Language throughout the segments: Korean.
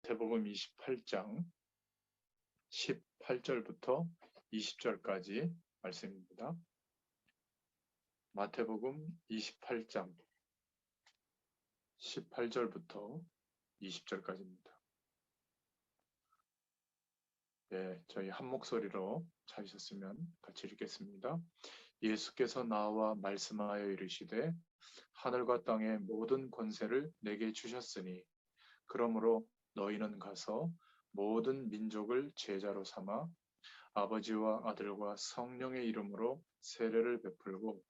마태복음 28장 18절부터 20절까지 말씀입니다. 마태복음 28장 18절부터 20절까지입니다. 네, 저희 한 목소리로 찾으셨으면 같이 읽겠습니다. 예수께서 나와 말씀하여 이르시되 하늘과 땅의 모든 권세를 내게 주셨으니 그러므로 너희는 가서 모든 민족을 제자로 삼아 아버지와 아들과 성령의 이름으로 세례를 베풀고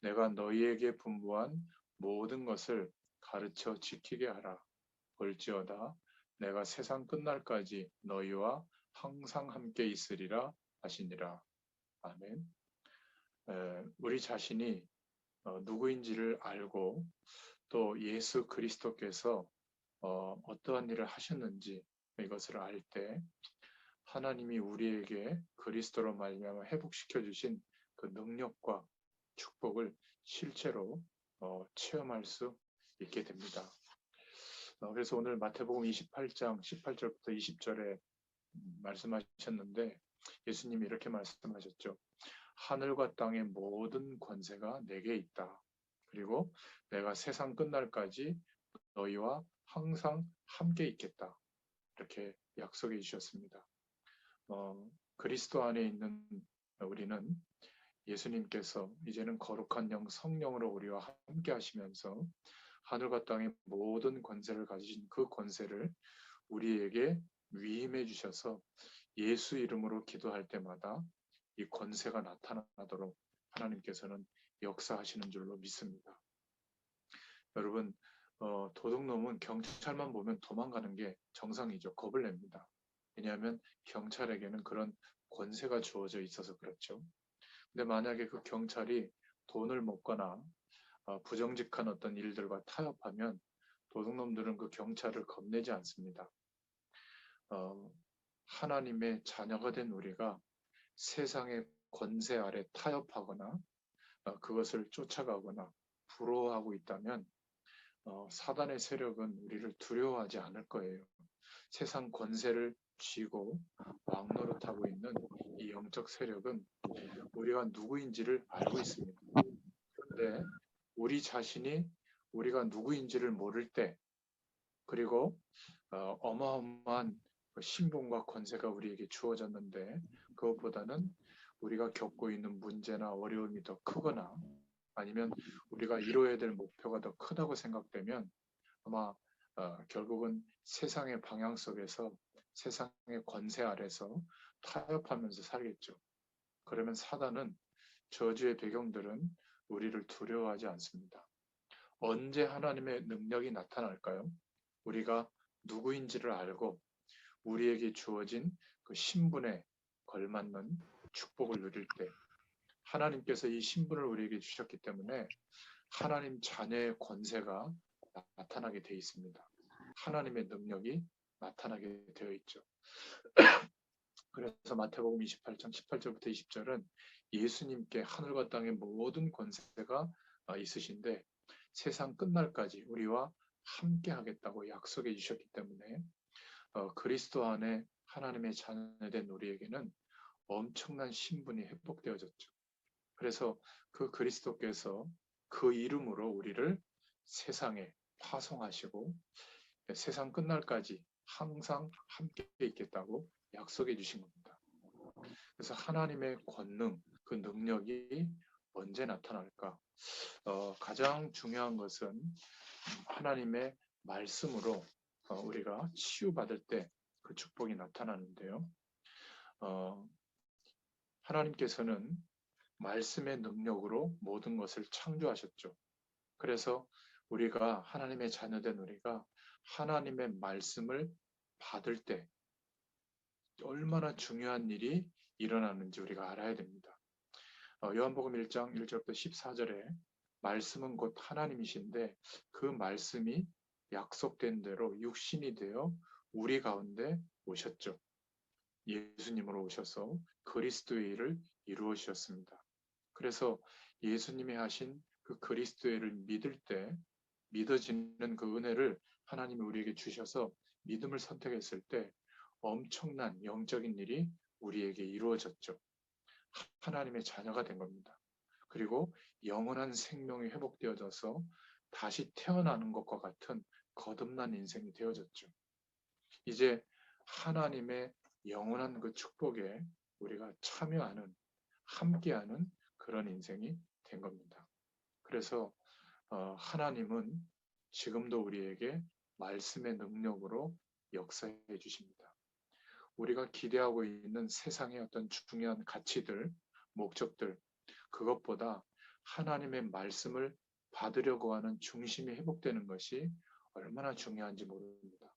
내가 너희에게 분부한 모든 것을 가르쳐 지키게 하라. 볼지어다 내가 세상 끝날까지 너희와 항상 함께 있으리라 하시니라. 아멘. 우리 자신이 누구인지를 알고 또 예수 그리스도께서 어떠한 일을 하셨는지 이것을 알 때 하나님이 우리에게 그리스도로 말미암아 회복시켜 주신 그 능력과 축복을 실제로 체험할 수 있게 됩니다. 그래서 오늘 마태복음 28장 18절부터 20절에 말씀하셨는데 예수님이 이렇게 말씀하셨죠. 하늘과 땅의 모든 권세가 내게 있다. 그리고 내가 세상 끝날까지 너희와 항상 함께 있겠다. 이렇게 약속해 주셨습니다. 그리스도 안에 있는 우리는 예수님께서 이제는 거룩한 영 성령으로 우리와 함께 하시면서 하늘과 땅의 모든 권세를 가지신 그 권세를 우리에게 위임해 주셔서 예수 이름으로 기도할 때마다 이 권세가 나타나도록 하나님께서는 역사하시는 줄로 믿습니다. 여러분, 도둑놈은 경찰만 보면 도망가는 게 정상이죠. 겁을 냅니다. 왜냐하면 경찰에게는 그런 권세가 주어져 있어서 그렇죠. 근데 만약에 그 경찰이 돈을 먹거나 부정직한 어떤 일들과 타협하면 도둑놈들은 그 경찰을 겁내지 않습니다. 하나님의 자녀가 된 우리가 세상의 권세 아래 타협하거나 그것을 쫓아가거나 부러워하고 있다면 사단의 세력은 우리를 두려워하지 않을 거예요. 세상 권세를 쥐고 왕노릇하고 있는 이 영적 세력은 우리가 누구인지를 알고 있습니다. 그런데 우리 자신이 우리가 누구인지를 모를 때 그리고 어마어마한 신분과 권세가 우리에게 주어졌는데 그것보다는 우리가 겪고 있는 문제나 어려움이 더 크거나 아니면 우리가 이루어야 될 목표가 더 크다고 생각되면 아마 결국은 세상의 방향 속에서 세상의 권세 아래서 타협하면서 살겠죠. 그러면 사단은 저주의 배경들은 우리를 두려워하지 않습니다. 언제 하나님의 능력이 나타날까요? 우리가 누구인지를 알고 우리에게 주어진 그 신분에 걸맞는 축복을 누릴 때 하나님께서 이 신분을 우리에게 주셨기 때문에 하나님 자녀의 권세가 나타나게 되어 있습니다. 하나님의 능력이 나타나게 되어 있죠. 그래서 마태복음 28장 18절부터 20절은 예수님께 하늘과 땅의 모든 권세가 있으신데 세상 끝날까지 우리와 함께 하겠다고 약속해 주셨기 때문에 그리스도 안에 하나님의 자녀된 우리에게는 엄청난 신분이 회복되어졌죠. 그래서 그 그리스도께서 그 이름으로 우리를 세상에 파송하시고 세상 끝날까지 항상 함께 있겠다고 약속해 주신 겁니다. 그래서 하나님의 권능, 그 능력이 언제 나타날까? 가장 중요한 것은 하나님의 말씀으로 우리가 치유받을 때 그 축복이 나타나는데요. 하나님께서는 말씀의 능력으로 모든 것을 창조하셨죠. 그래서 우리가 하나님의 자녀된 우리가 하나님의 말씀을 받을 때 얼마나 중요한 일이 일어나는지 우리가 알아야 됩니다. 요한복음 1장 1절부터 14절에 말씀은 곧 하나님이신데 그 말씀이 약속된 대로 육신이 되어 우리 가운데 오셨죠. 예수님으로 오셔서 그리스도의 일을 이루어 주셨습니다. 그래서 예수님이 하신 그 그리스도의 일을 믿을 때 믿어지는 그 은혜를 하나님이 우리에게 주셔서 믿음을 선택했을 때 엄청난 영적인 일이 우리에게 이루어졌죠. 하나님의 자녀가 된 겁니다. 그리고 영원한 생명이 회복되어져서 다시 태어나는 것과 같은 거듭난 인생이 되어졌죠. 이제 하나님의 영원한 그 축복에 우리가 참여하는, 함께하는 그런 인생이 된 겁니다. 그래서 하나님은 지금도 우리에게 말씀의 능력으로 역사해 주십니다. 우리가 기대하고 있는 세상의 어떤 중요한 가치들, 목적들, 그것보다 하나님의 말씀을 받으려고 하는 중심이 회복되는 것이 얼마나 중요한지 모릅니다.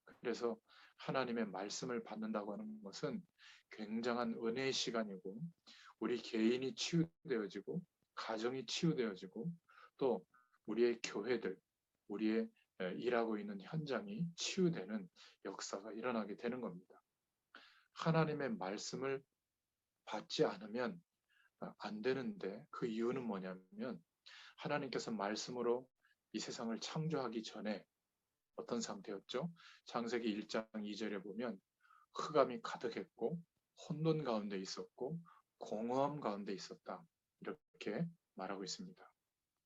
그래서 하나님의 말씀을 받는다고 하는 것은 굉장한 은혜의 시간이고, 우리 개인이 치유되어지고, 가정이 치유되어지고, 또 우리의 교회들, 우리의 일하고 있는 현장이 치유되는 역사가 일어나게 되는 겁니다. 하나님의 말씀을 받지 않으면 안 되는데, 그 이유는 뭐냐면 하나님께서 말씀으로 이 세상을 창조하기 전에 어떤 상태였죠? 창세기 1장 2절에 보면 흑암이 가득했고 혼돈 가운데 있었고 공허함 가운데 있었다. 이렇게 말하고 있습니다.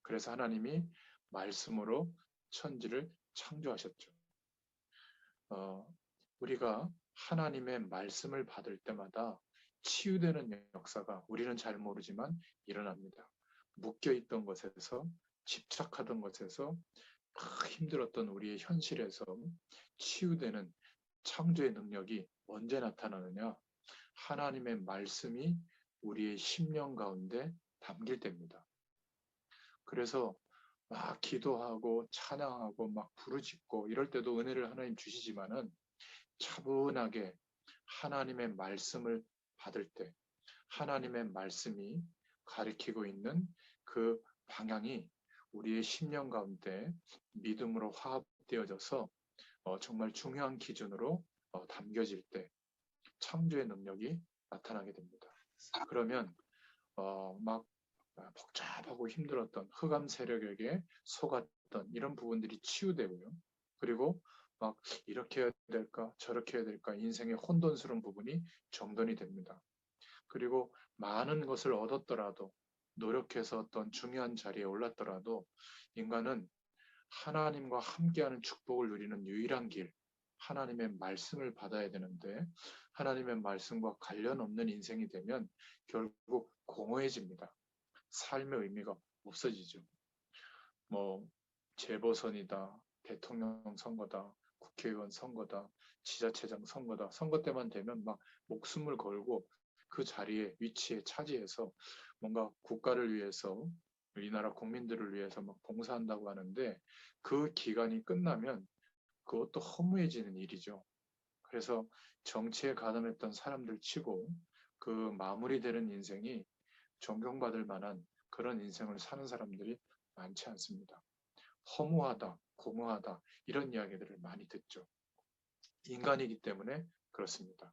그래서 하나님이 말씀으로 천지를 창조하셨죠. 우리가 하나님의 말씀을 받을 때마다 치유되는 역사가 우리는 잘 모르지만 일어납니다. 묶여있던 것에서, 집착하던 것에서, 힘들었던 우리의 현실에서 치유되는 창조의 능력이 언제 나타나느냐? 하나님의 말씀이 우리의 심령 가운데 담길 때입니다. 그래서 막 기도하고 찬양하고 막 부르짖고 이럴 때도 은혜를 하나님 주시지만은, 차분하게 하나님의 말씀을 받을 때 하나님의 말씀이 가리키고 있는 그 방향이 우리의 심령 가운데 믿음으로 화합되어져서 정말 중요한 기준으로 담겨질 때 창조의 능력이 나타나게 됩니다. 그러면 막 복잡하고 힘들었던 흑암 세력에게 속았던 이런 부분들이 치유되고요. 그리고 막 이렇게 해야 될까 저렇게 해야 될까 인생의 혼돈스러운 부분이 정돈이 됩니다. 그리고 많은 것을 얻었더라도, 노력해서 어떤 중요한 자리에 올랐더라도 인간은 하나님과 함께하는 축복을 누리는 유일한 길, 하나님의 말씀을 받아야 되는데, 하나님의 말씀과 관련 없는 인생이 되면 결국 공허해집니다. 삶의 의미가 없어지죠. 뭐 재보선이다, 대통령 선거다, 국회의원 선거다, 지자체장 선거다. 선거 때만 되면 막 목숨을 걸고 그 자리에, 위치에 차지해서 뭔가 국가를 위해서, 이 나라 국민들을 위해서 막 봉사한다고 하는데, 그 기간이 끝나면 그것도 허무해지는 일이죠. 그래서 정치에 가담했던 사람들 치고 그 마무리되는 인생이 존경받을 만한 그런 인생을 사는 사람들이 많지 않습니다. 허무하다, 공허하다, 이런 이야기들을 많이 듣죠. 인간이기 때문에 그렇습니다.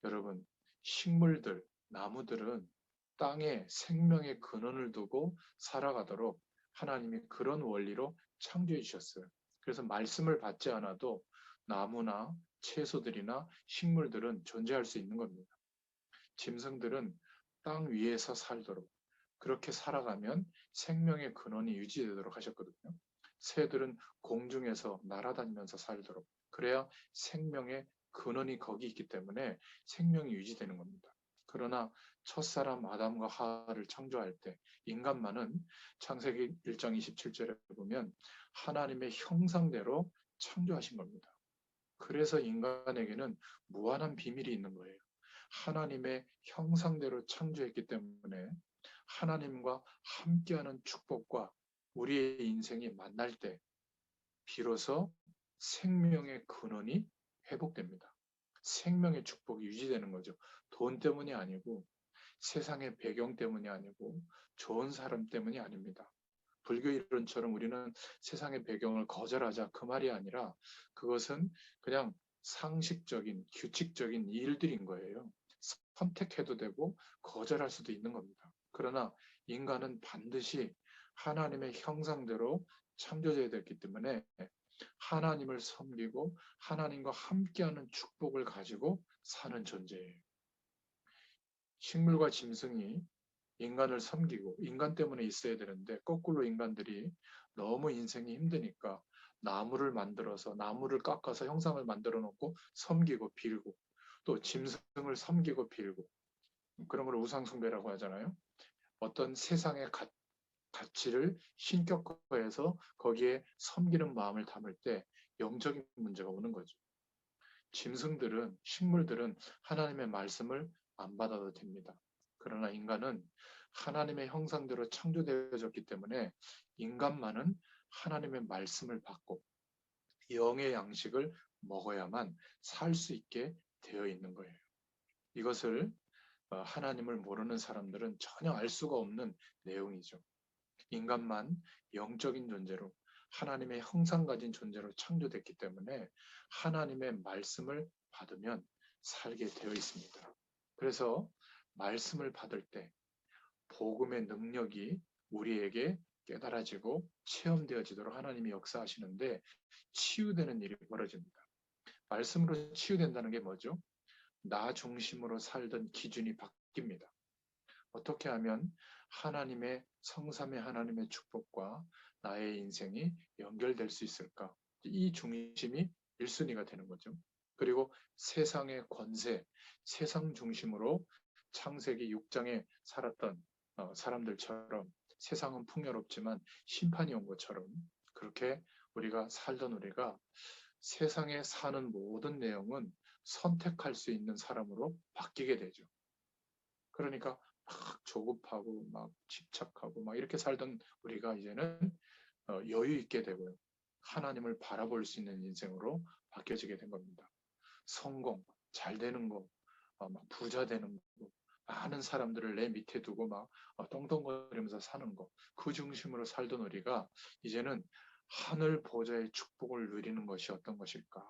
여러분, 식물들, 나무들은 땅에 생명의 근원을 두고 살아가도록 하나님이 그런 원리로 창조해 주셨어요. 그래서 말씀을 받지 않아도 나무나 채소들이나 식물들은 존재할 수 있는 겁니다. 짐승들은 땅 위에서 살도록, 그렇게 살아가면 생명의 근원이 유지되도록 하셨거든요. 새들은 공중에서 날아다니면서 살도록, 그래야 생명의 근원이 거기 있기 때문에 생명이 유지되는 겁니다. 그러나 첫사람 아담과 하와를 창조할 때 인간만은 창세기 1장 27절에 보면 하나님의 형상대로 창조하신 겁니다. 그래서 인간에게는 무한한 비밀이 있는 거예요. 하나님의 형상대로 창조했기 때문에 하나님과 함께하는 축복과 우리의 인생이 만날 때 비로소 생명의 근원이 회복됩니다. 생명의 축복이 유지되는 거죠. 돈 때문이 아니고, 세상의 배경 때문이 아니고, 좋은 사람 때문이 아닙니다. 불교 이론처럼 우리는 세상의 배경을 거절하자, 그 말이 아니라 그것은 그냥 상식적인, 규칙적인 일들인 거예요. 선택해도 되고 거절할 수도 있는 겁니다. 그러나 인간은 반드시 하나님의 형상대로 창조되어야 됐기 때문에 하나님을 섬기고 하나님과 함께하는 축복을 가지고 사는 존재예요. 식물과 짐승이 인간을 섬기고 인간 때문에 있어야 되는데 거꾸로 인간들이 너무 인생이 힘드니까 나무를 만들어서 나무를 깎아서 형상을 만들어 놓고 섬기고 빌고 또 짐승을 섬기고 빌고 그런 걸 우상숭배라고 하잖아요. 어떤 세상의 가치를 신격화해서 거기에 섬기는 마음을 담을 때 영적인 문제가 오는 거죠. 짐승들은, 식물들은 하나님의 말씀을 안 받아도 됩니다. 그러나 인간은 하나님의 형상대로 창조되어졌기 때문에 인간만은 하나님의 말씀을 받고 영의 양식을 먹어야만 살 수 있게 되어 있는 거예요. 이것을 하나님을 모르는 사람들은 전혀 알 수가 없는 내용이죠. 인간만 영적인 존재로 하나님의 형상 가진 존재로 창조됐기 때문에 하나님의 말씀을 받으면 살게 되어 있습니다. 그래서 말씀을 받을 때 복음의 능력이 우리에게 깨달아지고 체험되어지도록 하나님이 역사하시는데 치유되는 일이 벌어집니다. 말씀으로 치유된다는 게 뭐죠? 나 중심으로 살던 기준이 바뀝니다. 어떻게 하면 하나님의 성삼의 하나님의 축복과 나의 인생이 연결될 수 있을까? 이 중심이 1순위가 되는 거죠. 그리고 세상의 권세, 세상 중심으로 창세기 6장에 살았던 사람들처럼 세상은 풍요롭지만 심판이 온 것처럼 그렇게 우리가 살던 우리가 세상에 사는 모든 내용은 선택할 수 있는 사람으로 바뀌게 되죠. 그러니까 막 조급하고 막 집착하고 막 이렇게 살던 우리가 이제는 여유 있게 되고요. 하나님을 바라볼 수 있는 인생으로 바뀌어지게 된 겁니다. 성공, 잘 되는 거, 막 부자 되는 거, 많은 사람들을 내 밑에 두고 막 떵떵거리면서 사는 거, 그 중심으로 살던 우리가 이제는 하늘 보좌의 축복을 누리는 것이 어떤 것일까?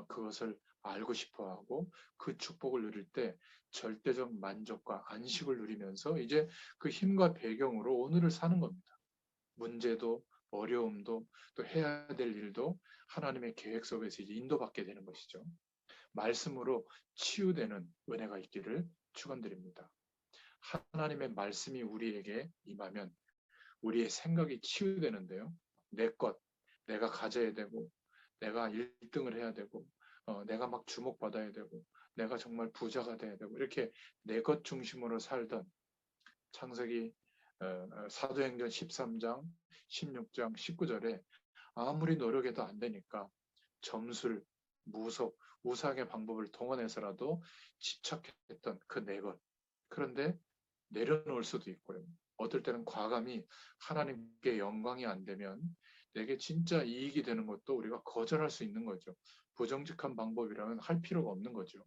그것을 알고 싶어 하고 그 축복을 누릴 때 절대적 만족과 안식을 누리면서 이제 그 힘과 배경으로 오늘을 사는 겁니다. 문제도 어려움도 또 해야 될 일도 하나님의 계획 속에서 이제 인도받게 되는 것이죠. 말씀으로 치유되는 은혜가 있기를 축원드립니다. 하나님의 말씀이 우리에게 임하면 우리의 생각이 치유되는데요. 내 것, 내가 가져야 되고, 내가 1등을 해야 되고, 내가 막 주목받아야 되고, 내가 정말 부자가 돼야 되고, 이렇게 내 것 중심으로 살던 창세기 사도행전 13장, 16장, 19절에 아무리 노력해도 안 되니까 점술, 무속, 우상의 방법을 동원해서라도 집착했던 그 내 것. 그런데 내려놓을 수도 있고요. 어떨 때는 과감히 하나님께 영광이 안 되면 내게 진짜 이익이 되는 것도 우리가 거절할 수 있는 거죠. 부정직한 방법이라면 할 필요가 없는 거죠.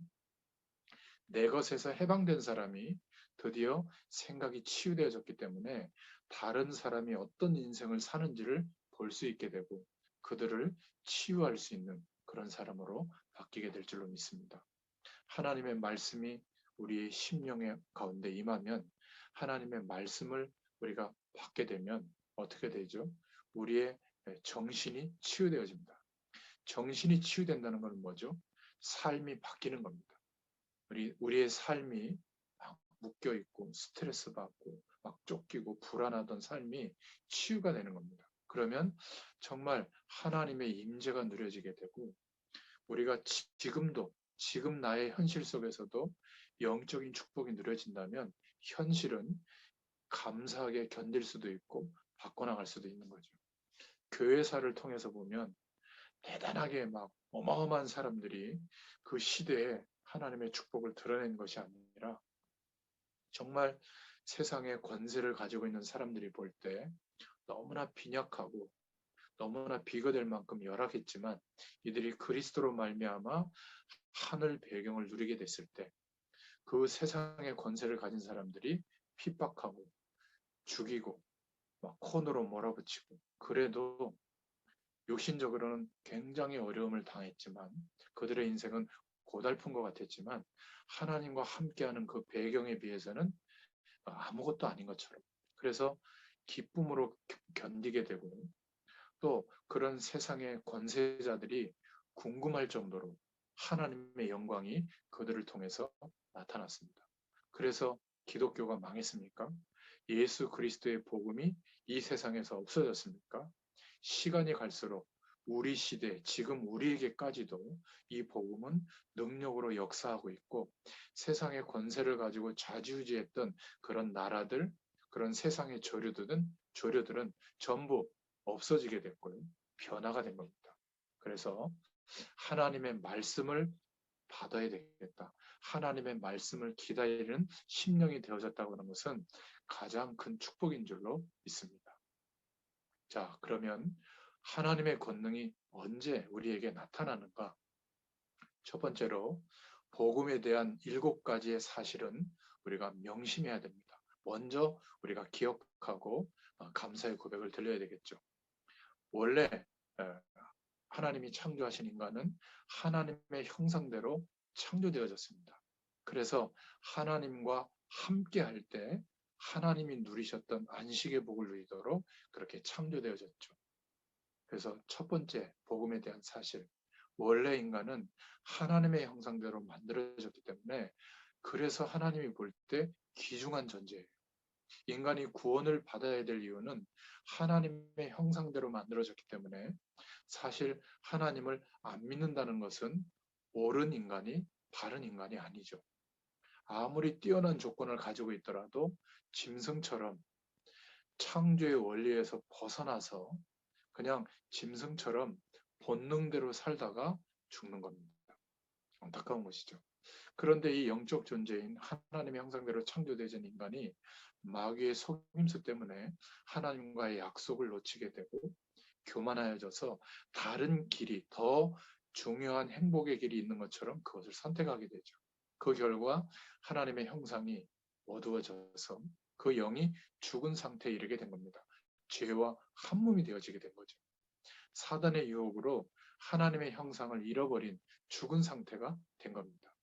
내 것에서 해방된 사람이 드디어 생각이 치유되어졌기 때문에 다른 사람이 어떤 인생을 사는지를 볼 수 있게 되고 그들을 치유할 수 있는 그런 사람으로 바뀌게 될 줄로 믿습니다. 하나님의 말씀이 우리의 심령의 가운데 임하면 하나님의 말씀을 우리가 받게 되면 어떻게 되죠? 우리의 정신이 치유되어집니다. 정신이 치유된다는 것은 뭐죠? 삶이 바뀌는 겁니다. 우리의 삶이 막 묶여 있고 스트레스 받고 막 쫓기고 불안하던 삶이 치유가 되는 겁니다. 그러면 정말 하나님의 임재가 누려지게 되고 우리가 지금 나의 현실 속에서도 영적인 축복이 누려진다면 현실은 감사하게 견딜 수도 있고 바꿔나갈 수도 있는 거죠. 교회사를 통해서 보면 대단하게 막 어마어마한 사람들이 그 시대에 하나님의 축복을 드러낸 것이 아니라 정말 세상의 권세를 가지고 있는 사람들이 볼 때 너무나 빈약하고 너무나 비교될 만큼 열악했지만 이들이 그리스도로 말미암아 하늘 배경을 누리게 됐을 때 그 세상의 권세를 가진 사람들이 핍박하고 죽이고 막 코너로 몰아붙이고 그래도 육신적으로는 굉장히 어려움을 당했지만 그들의 인생은 고달픈 것 같았지만 하나님과 함께하는 그 배경에 비해서는 아무것도 아닌 것처럼 그래서 기쁨으로 견디게 되고 또 그런 세상의 권세자들이 궁금할 정도로 하나님의 영광이 그들을 통해서 나타났습니다. 그래서 기독교가 망했습니까? 예수 그리스도의 복음이 이 세상에서 없어졌습니까? 시간이 갈수록 우리 시대, 지금 우리에게까지도 이 복음은 능력으로 역사하고 있고 세상의 권세를 가지고 좌지우지했던 그런 나라들, 그런 세상의 조류들은 전부 없어지게 됐고요. 변화가 된 겁니다. 그래서 하나님의 말씀을 받아야 되겠다. 하나님의 말씀을 기다리는 심령이 되어졌다고 하는 것은 가장 큰 축복인 줄로 믿습니다. 자, 그러면 하나님의 권능이 언제 우리에게 나타나는가? 첫 번째로 복음에 대한 7가지의 사실은 우리가 명심해야 됩니다. 먼저 우리가 기억하고 감사의 고백을 드려야 되겠죠. 원래 하나님이 창조하신 인간은 하나님의 형상대로 창조되어졌습니다. 그래서 하나님과 함께 할 때 하나님이 누리셨던 안식의 복을 누리도록 그렇게 창조되어졌죠. 그래서 첫 번째 복음에 대한 사실, 원래 인간은 하나님의 형상대로 만들어졌기 때문에 그래서 하나님이 볼 때 귀중한 존재예요. 인간이 구원을 받아야 될 이유는 하나님의 형상대로 만들어졌기 때문에 사실 하나님을 안 믿는다는 것은 옳은 인간이 바른 인간이 아니죠. 아무리 뛰어난 조건을 가지고 있더라도 짐승처럼 창조의 원리에서 벗어나서 그냥 짐승처럼 본능대로 살다가 죽는 겁니다. 안타까운 것이죠. 그런데 이 영적 존재인 하나님의 형상대로 창조되진 인간이 마귀의 속임수 때문에 하나님과의 약속을 놓치게 되고 교만하여져서 다른 길이 더 중요한 행복의 길이 있는 것처럼 그것을 선택하게 되죠. 그 결과 하나님의 형상이 어두워져서 그 영이 죽은 상태에 이르게 된 겁니다. 죄와 한 몸이 되어지게 된 거죠. 사단의 유혹으로 하나님의 형상을 잃어버린 죽은 상태가 된 겁니다.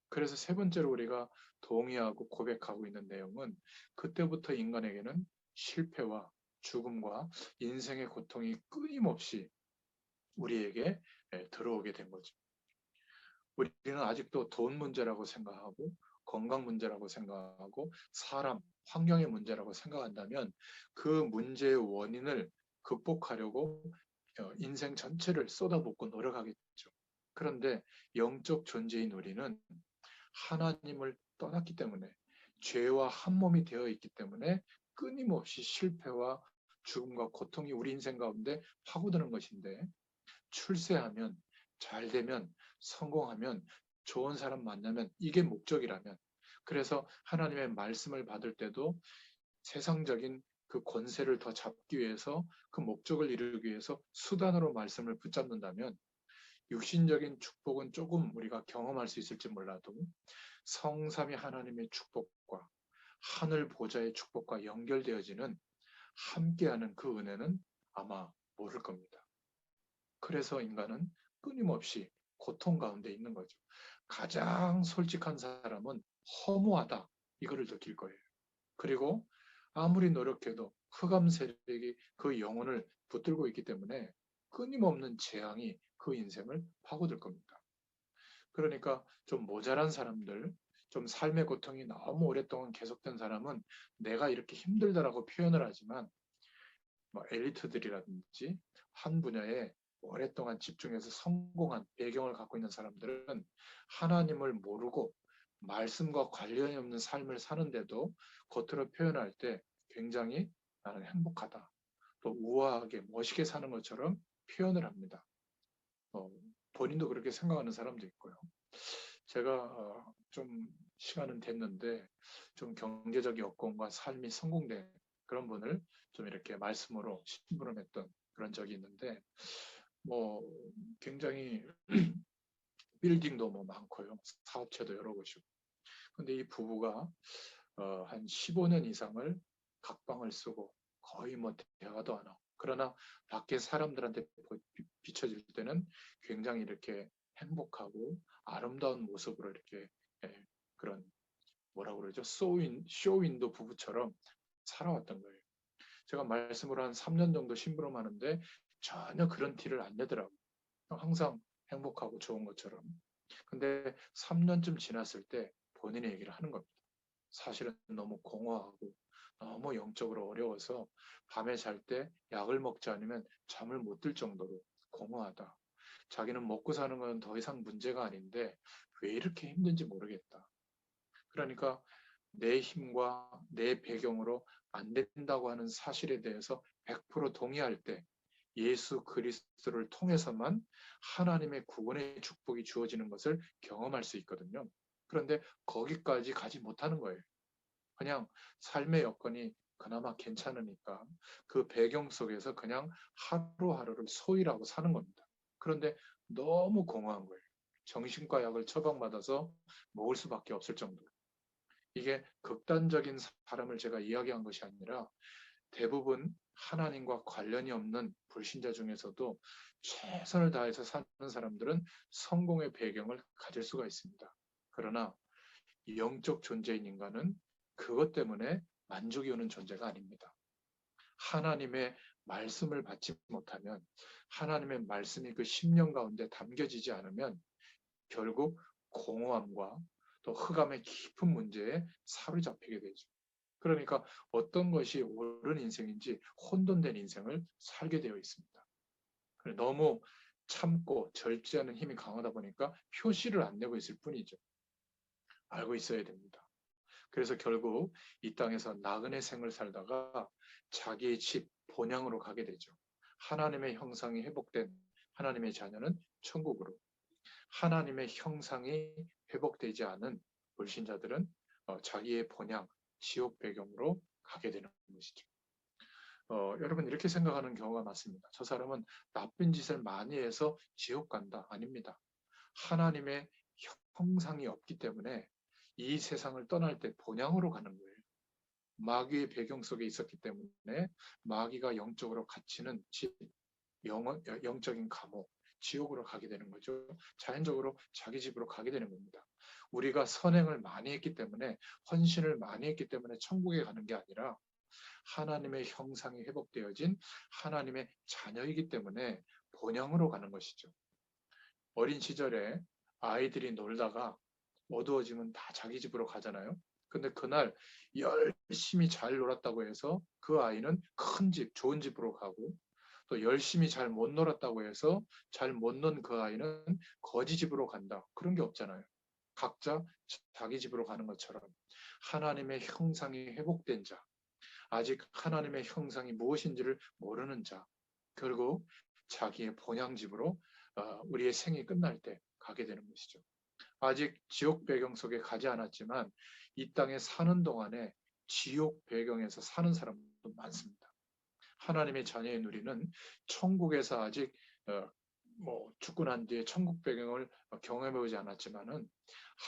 그래서 세 번째로 우리가 동의하고 고백하고 있는 내용은 그때부터 인간에게는 실패와 죽음과 인생의 고통이 끊임없이 우리에게 들어오게 된 거죠. 우리는 아직도 돈 문제라고 생각하고 건강 문제라고 생각하고 사람, 환경의 문제라고 생각한다면 그 문제의 원인을 극복하려고 인생 전체를 쏟아붓고 노력하겠죠. 그런데 영적 존재인 우리는 하나님을 떠났기 때문에 죄와 한 몸이 되어 있기 때문에 끊임없이 실패와 죽음과 고통이 우리 인생 가운데 파고드는 것인데 출세하면 잘 되면 성공하면 좋은 사람 만나면 이게 목적이라면 그래서 하나님의 말씀을 받을 때도 세상적인 그 권세를 더 잡기 위해서 그 목적을 이루기 위해서 수단으로 말씀을 붙잡는다면 육신적인 축복은 조금 우리가 경험할 수 있을지 몰라도 성삼위 하나님의 축복과 하늘 보좌의 축복과 연결되어지는 함께하는 그 은혜는 아마 모를 겁니다. 그래서 인간은 끊임없이 고통 가운데 있는 거죠. 가장 솔직한 사람은 허무하다 이거를 느낄 거예요. 그리고 아무리 노력해도 흑암 세력이 그 영혼을 붙들고 있기 때문에 끊임없는 재앙이 그 인생을 파고들 겁니다. 그러니까 좀 모자란 사람들, 좀 삶의 고통이 너무 오랫동안 계속된 사람은 내가 이렇게 힘들다라고 표현을 하지만 뭐 엘리트들이라든지 한 분야에 오랫동안 집중해서 성공한 배경을 갖고 있는 사람들은 하나님을 모르고 말씀과 관련이 없는 삶을 사는데도 겉으로 표현할 때 굉장히 나는 행복하다. 또 우아하게 멋있게 사는 것처럼 표현을 합니다. 본인도 그렇게 생각하는 사람도 있고요. 제가 좀 시간은 됐는데 좀 경제적 여건과 삶이 성공된 그런 분을 좀 이렇게 말씀으로 심부름했던 그런 적이 있는데 뭐 굉장히 빌딩도 뭐 많고요. 사업체도 여러 곳이고. 근데 이 부부가 한 15년 이상을 각방을 쓰고 거의 뭐 대화도 안 하고 그러나 밖에 사람들한테 비춰질 때는 굉장히 이렇게 행복하고 아름다운 모습으로 이렇게 그런 뭐라고 그러죠? 쇼윈도 부부처럼 살아왔던 거예요. 제가 말씀으로 한 3년 정도 심부름하는데 전혀 그런 티를 안 내더라고요. 항상 행복하고 좋은 것처럼. 근데 3년쯤 지났을 때 본인이 얘기를 하는 겁니다. 사실은 너무 공허하고 너무 영적으로 어려워서 밤에 잘 때 약을 먹지 않으면 잠을 못 들 정도로 공허하다. 자기는 먹고 사는 건 더 이상 문제가 아닌데 왜 이렇게 힘든지 모르겠다. 그러니까 내 힘과 내 배경으로 안 된다고 하는 사실에 대해서 100% 동의할 때 예수 그리스도를 통해서만 하나님의 구원의 축복이 주어지는 것을 경험할 수 있거든요. 그런데 거기까지 가지 못하는 거예요. 그냥 삶의 여건이 그나마 괜찮으니까 그 배경 속에서 그냥 하루하루를 소일하고 사는 겁니다. 그런데 너무 공허한 거예요. 정신과 약을 처방받아서 먹을 수밖에 없을 정도로. 이게 극단적인 사람을 제가 이야기한 것이 아니라 대부분 하나님과 관련이 없는 불신자 중에서도 최선을 다해서 사는 사람들은 성공의 배경을 가질 수가 있습니다. 그러나 영적 존재인 인간은 그것 때문에 만족이 오는 존재가 아닙니다. 하나님의 말씀을 받지 못하면, 하나님의 말씀이 그 심령 가운데 담겨지지 않으면 결국 공허함과 또 흑암의 깊은 문제에 사로잡히게 되죠. 그러니까 어떤 것이 옳은 인생인지 혼돈된 인생을 살게 되어 있습니다. 너무 참고 절제하는 힘이 강하다 보니까 표시를 안 내고 있을 뿐이죠. 알고 있어야 됩니다. 그래서 결국 이 땅에서 나그네 생을 살다가 자기의 집 본향으로 가게 되죠. 하나님의 형상이 회복된 하나님의 자녀는 천국으로, 하나님의 형상이 회복되지 않은 불신자들은 자기의 본향, 지옥 배경으로 가게 되는 것이죠. 여러분 이렇게 생각하는 경우가 많습니다. 저 사람은 나쁜 짓을 많이 해서 지옥 간다. 아닙니다. 하나님의 형상이 없기 때문에 이 세상을 떠날 때 본향으로 가는 거예요. 마귀의 배경 속에 있었기 때문에 마귀가 영적으로 갇히는 집, 영적인 감옥, 지옥으로 가게 되는 거죠. 자연적으로 자기 집으로 가게 되는 겁니다. 우리가 선행을 많이 했기 때문에 헌신을 많이 했기 때문에 천국에 가는 게 아니라 하나님의 형상이 회복되어진 하나님의 자녀이기 때문에 본향으로 가는 것이죠. 어린 시절에 아이들이 놀다가 어두워지면 다 자기 집으로 가잖아요. 근데 그날 열심히 잘 놀았다고 해서 그 아이는 큰 집, 좋은 집으로 가고 또 열심히 잘 못 놀았다고 해서 잘 못 논 그 아이는 거지 집으로 간다. 그런 게 없잖아요. 각자 자기 집으로 가는 것처럼 하나님의 형상이 회복된 자, 아직 하나님의 형상이 무엇인지를 모르는 자, 결국 자기의 본향집으로 우리의 생이 끝날 때 가게 되는 것이죠. 아직 지옥 배경 속에 가지 않았지만 이 땅에 사는 동안에 지옥 배경에서 사는 사람도 많습니다. 하나님의 자녀인 우리는 천국에서 아직 죽고 난 뒤에 천국 배경을 경험해 보지 않았지만은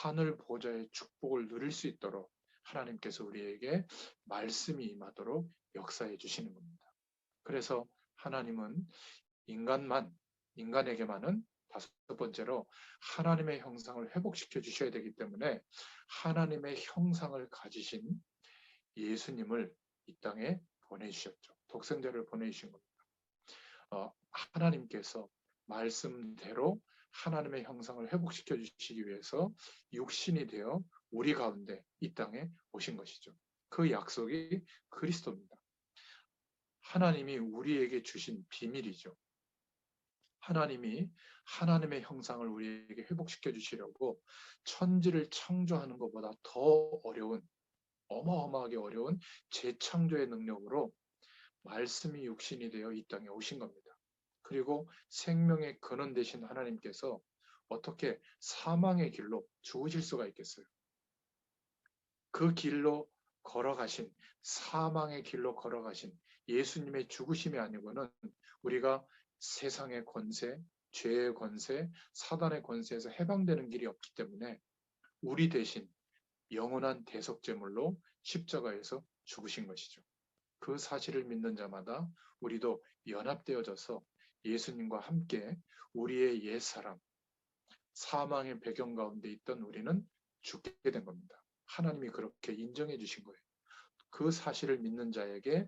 하늘 보좌의 축복을 누릴 수 있도록 하나님께서 우리에게 말씀이 임하도록 역사해 주시는 겁니다. 그래서 하나님은 인간에게만은 다섯 번째로 하나님의 형상을 회복시켜 주셔야 되기 때문에 하나님의 형상을 가지신 예수님을 이 땅에 보내주셨죠. 독생자를 보내주신 겁니다. 하나님께서 말씀대로 하나님의 형상을 회복시켜 주시기 위해서 육신이 되어 우리 가운데 이 땅에 오신 것이죠. 그 약속이 그리스도입니다. 하나님이 우리에게 주신 비밀이죠. 하나님이 하나님의 형상을 우리에게 회복시켜 주시려고 천지를 창조하는 것보다 더 어려운, 어마어마하게 어려운 재창조의 능력으로 말씀이 육신이 되어 이 땅에 오신 겁니다. 그리고 생명의 근원 되신 하나님께서 어떻게 사망의 길로 죽으실 수가 있겠어요? 그 길로 걸어가신, 사망의 길로 걸어가신 예수님의 죽으심이 아니고는 우리가 세상의 권세, 죄의 권세, 사단의 권세에서 해방되는 길이 없기 때문에 우리 대신 영원한 대속제물로 십자가에서 죽으신 것이죠. 그 사실을 믿는 자마다 우리도 연합되어져서 예수님과 함께 우리의 옛사람, 사망의 배경 가운데 있던 우리는 죽게 된 겁니다. 하나님이 그렇게 인정해 주신 거예요. 그 사실을 믿는 자에게